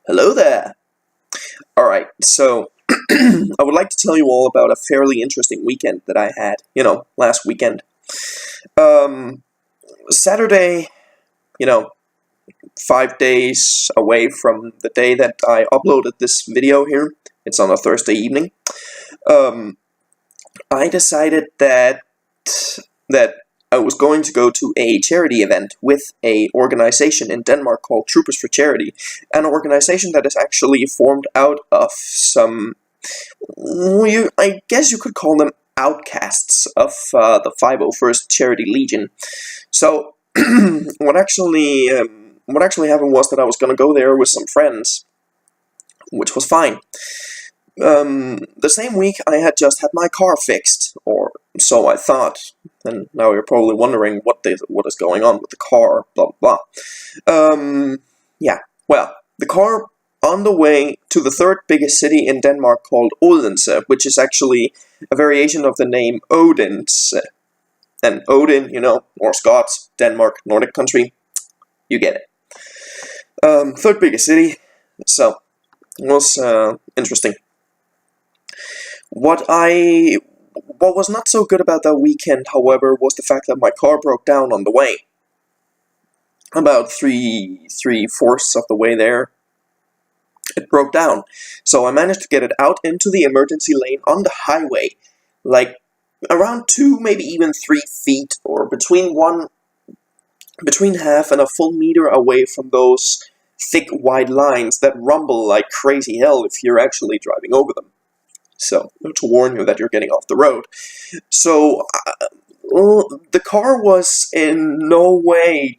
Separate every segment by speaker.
Speaker 1: Hello there! Alright, so I would like to tell you all about a fairly interesting weekend that I had, last weekend. Saturday, you know, 5 days away from the day that I uploaded this video here, it's on a Thursday evening, I decided that I was going to go to a charity event with a organization in Denmark called Troopers for Charity, an organization that is actually formed out of some, I guess you could call them outcasts of the 501st Charity Legion. So what actually happened was that I was going to go there with some friends, which was fine. The same week I had just had my car fixed, or so I thought, and now you're probably wondering what is going on with the car, blah blah blah. Yeah, well, the car on the way to the third biggest city in Denmark called Odense, which is actually a variation of the name Odense. And Odin, or Scots, Denmark, Nordic country, you get it. Third biggest city, so it was interesting. What was not so good about that weekend, however, was the fact that my car broke down on the way. About three-fourths of the way there, it broke down. So I managed to get it out into the emergency lane on the highway, like around 2, maybe even 3 feet, or between half and a full meter away from those thick, wide lines that rumble like crazy hell if you're actually driving over them. So, to warn you that you're getting off the road. So, the car was in no way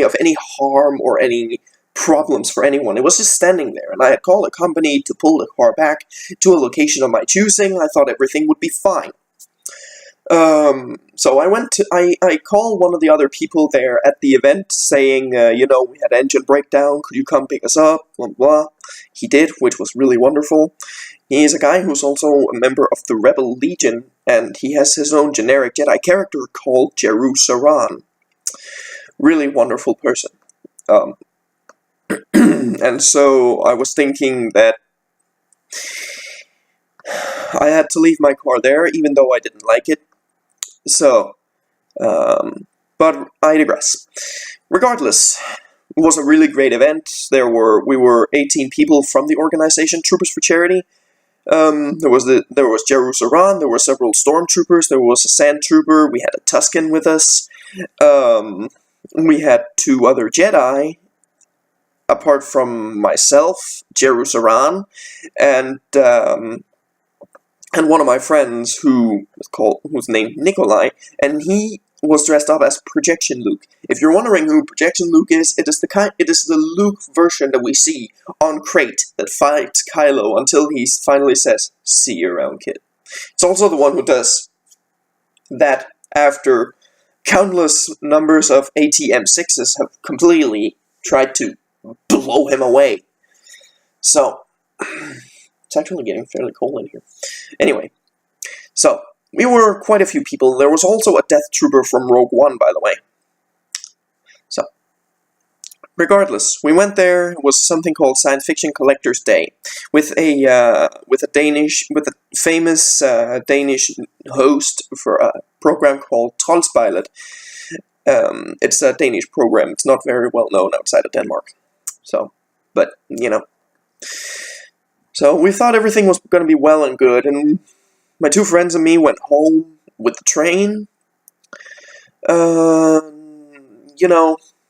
Speaker 1: of any harm or any problems for anyone. It was just standing there, and I had called a company to pull the car back to a location of my choosing. I thought everything would be fine. So I called one of the other people there at the event saying, we had engine breakdown, could you come pick us up, blah, blah. He did, which was really wonderful. He is a guy who's also a member of the Rebel Legion, and he has his own generic Jedi character called Jerusalem. Really wonderful person. And so I was thinking that I had to leave my car there, even though I didn't like it. So, but I digress. Regardless, it was a really great event. We were 18 people from the organization Troopers for Charity. There was Jerusalem. There were several stormtroopers. There was a sand trooper. We had a Tusken with us. We had 2 other Jedi, apart from myself, Jerusalem, and one of my friends who's named Nikolai, and he was dressed up as Projection Luke. If you're wondering who Projection Luke is, it is the Luke version that we see on Crate that fights Kylo until he finally says, "See you around, kid." It's also the one who does that after countless numbers of ATM-6s have completely tried to blow him away. So, it's actually getting fairly cold in here. Anyway, so, we were quite a few people. There was also a Death Trooper from Rogue One, by the way. So, regardless, we went there. It was something called Science Fiction Collector's Day, with a famous Danish host for a program called Troldspejlet. It's a Danish program. It's not very well known outside of Denmark. So, but, So we thought everything was going to be well and good, and my 2 friends and me went home with the train. It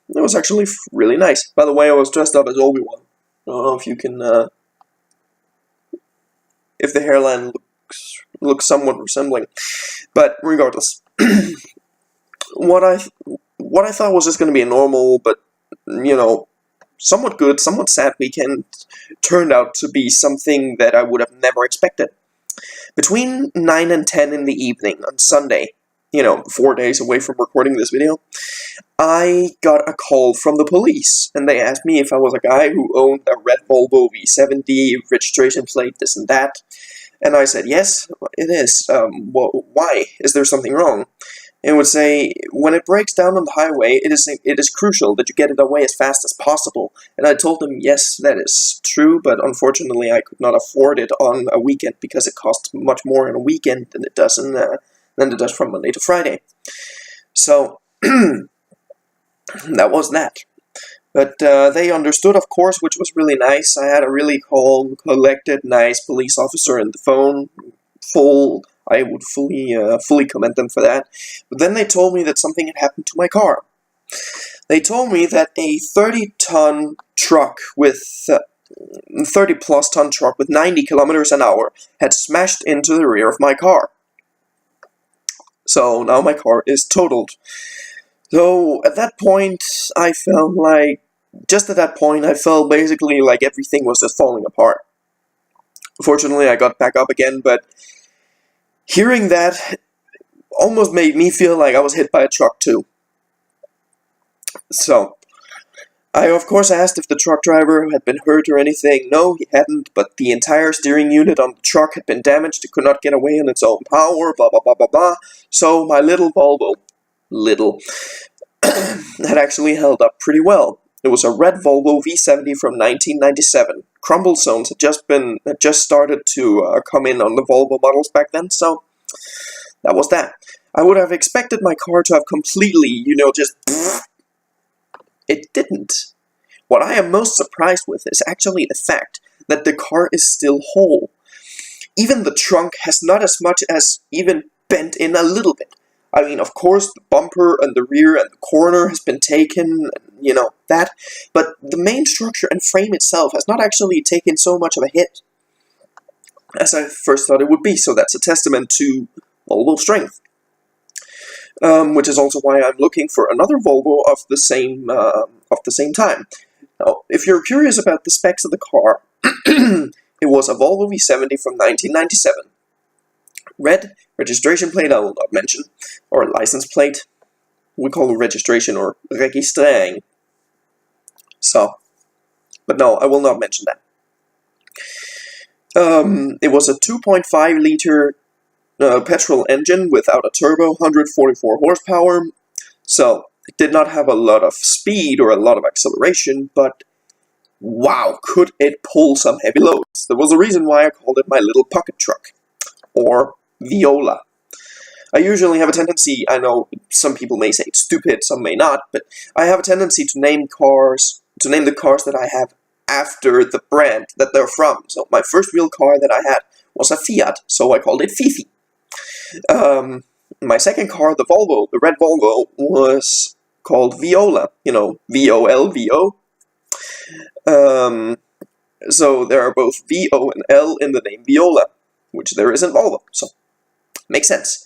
Speaker 1: was actually really nice. By the way, I was dressed up as Obi-Wan. I don't know if you can, if the hairline looks somewhat resembling. But regardless, what I thought was just going to be a normal, but, somewhat good, somewhat sad weekend turned out to be something that I would have never expected. Between 9 and 10 in the evening on Sunday, 4 days away from recording this video, I got a call from the police, and they asked me if I was a guy who owned a red Volvo V70, registration plate, this and that, and I said, yes, it is. Why? Is there something wrong? It would say, when it breaks down on the highway, it is crucial that you get it away as fast as possible. And I told them, yes, that is true, but unfortunately I could not afford it on a weekend because it costs much more on a weekend than it does from Monday to Friday. So that was that. But they understood, of course, which was really nice. I had a really calm, collected, nice police officer in the phone. I would fully commend them for that. But then they told me that something had happened to my car. They told me that a 30-ton truck with 30-plus ton truck with 90 kilometers an hour had smashed into the rear of my car. So now my car is totaled. So at that point, I felt basically like everything was just falling apart. Fortunately, I got back up again, but hearing that almost made me feel like I was hit by a truck too. So, I of course asked if the truck driver had been hurt or anything. No, he hadn't, but the entire steering unit on the truck had been damaged. It could not get away on its own power, blah blah blah blah blah. So my little Volvo, had actually held up pretty well. It was a red Volvo V70 from 1997. Crumble zones had just started to come in on the Volvo models back then, so that was that. I would have expected my car to have completely, just... It didn't. What I am most surprised with is actually the fact that the car is still whole. Even the trunk has not as much as even bent in a little bit. I mean, of course, the bumper and the rear and the corner has been taken, that. But the main structure and frame itself has not actually taken so much of a hit as I first thought it would be. So that's a testament to Volvo strength. Which is also why I'm looking for another Volvo of the same time. Now, if you're curious about the specs of the car, it was a Volvo V70 from 1997. Red, registration plate I will not mention, or license plate. We call it registration or registrering. So, but no, I will not mention that. It was a 2.5 liter petrol engine without a turbo, 144 horsepower. So, it did not have a lot of speed or a lot of acceleration, but wow, could it pull some heavy loads. There was a reason why I called it my little pocket truck, or Viola. I usually have a tendency, I know some people may say it's stupid, some may not, but I have a tendency to name the cars that I have after the brand that they're from. So my first real car that I had was a Fiat, so I called it Fifi. My second car, the Volvo, the red Volvo, was called Viola, V-O-L-V-O. So there are both V-O and L in the name Viola, which there is in Volvo, so makes sense.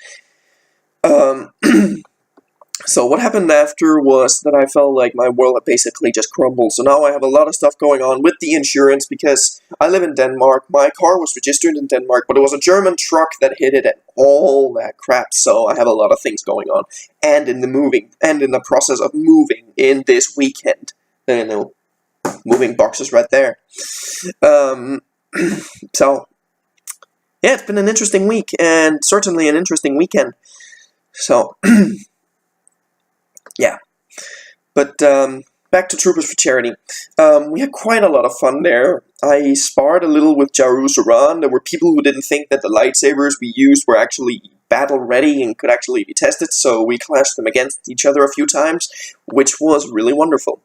Speaker 1: So what happened after was that I felt like my world had basically just crumbled. So now I have a lot of stuff going on with the insurance because I live in Denmark. My car was registered in Denmark, but it was a German truck that hit it and all that crap. So I have a lot of things going on. And in the process of moving in this weekend. Moving boxes right there. So, yeah, it's been an interesting week and certainly an interesting weekend. So, yeah. But back to Troopers for Charity. We had quite a lot of fun there. I sparred a little with Jaru Saran. There were people who didn't think that the lightsabers we used were actually battle-ready and could actually be tested, so we clashed them against each other a few times, which was really wonderful.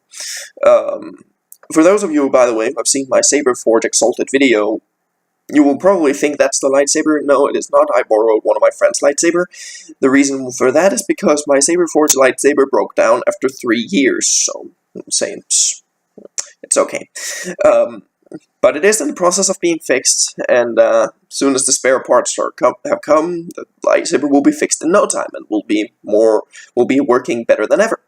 Speaker 1: For those of you, by the way, who have seen my Saber Forge Exalted video, you will probably think that's the lightsaber. No, it is not. I borrowed one of my friend's lightsaber. The reason for that is because my Saber Forge lightsaber broke down after 3 years, so I'm saying it's okay. But it is in the process of being fixed, and as soon as the spare parts have come, the lightsaber will be fixed in no time, and will be working better than ever.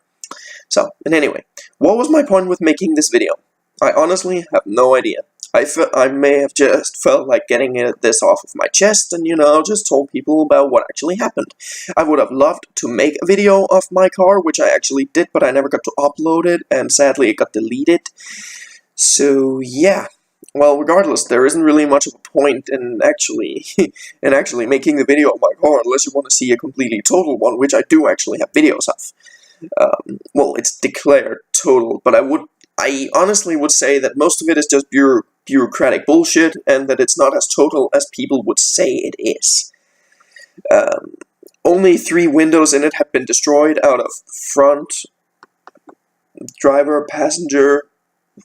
Speaker 1: So, and anyway, what was my point with making this video? I honestly have no idea. I may have just felt like getting this off of my chest and, just told people about what actually happened. I would have loved to make a video of my car, which I actually did, but I never got to upload it, and sadly it got deleted. So, yeah. well, regardless, there isn't really much of a point in actually making the video of my car unless you want to see a completely total one, which I do actually have videos of. Well, it's declared total, but I honestly would say that most of it is just bureaucratic bullshit, and that it's not as total as people would say it is. Only 3 windows in it have been destroyed out of front, driver, passenger,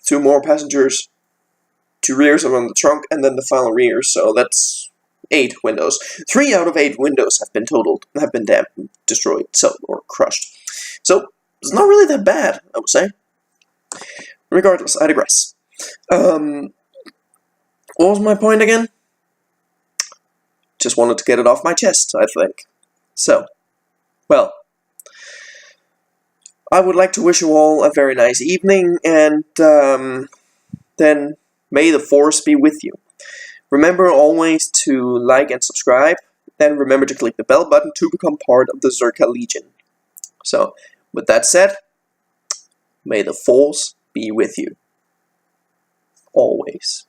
Speaker 1: 2 more passengers, 2 rears around the trunk, and then the final rear, so that's 8 windows. 3 out of 8 windows have been destroyed, or crushed. So, it's not really that bad, I would say. Regardless, I digress. What was my point again? Just wanted to get it off my chest, I think. So, well, I would like to wish you all a very nice evening, and then may the Force be with you. Remember always to like and subscribe, and remember to click the bell button to become part of the Zirka Legion. So, with that said, may the Force be with you. Always.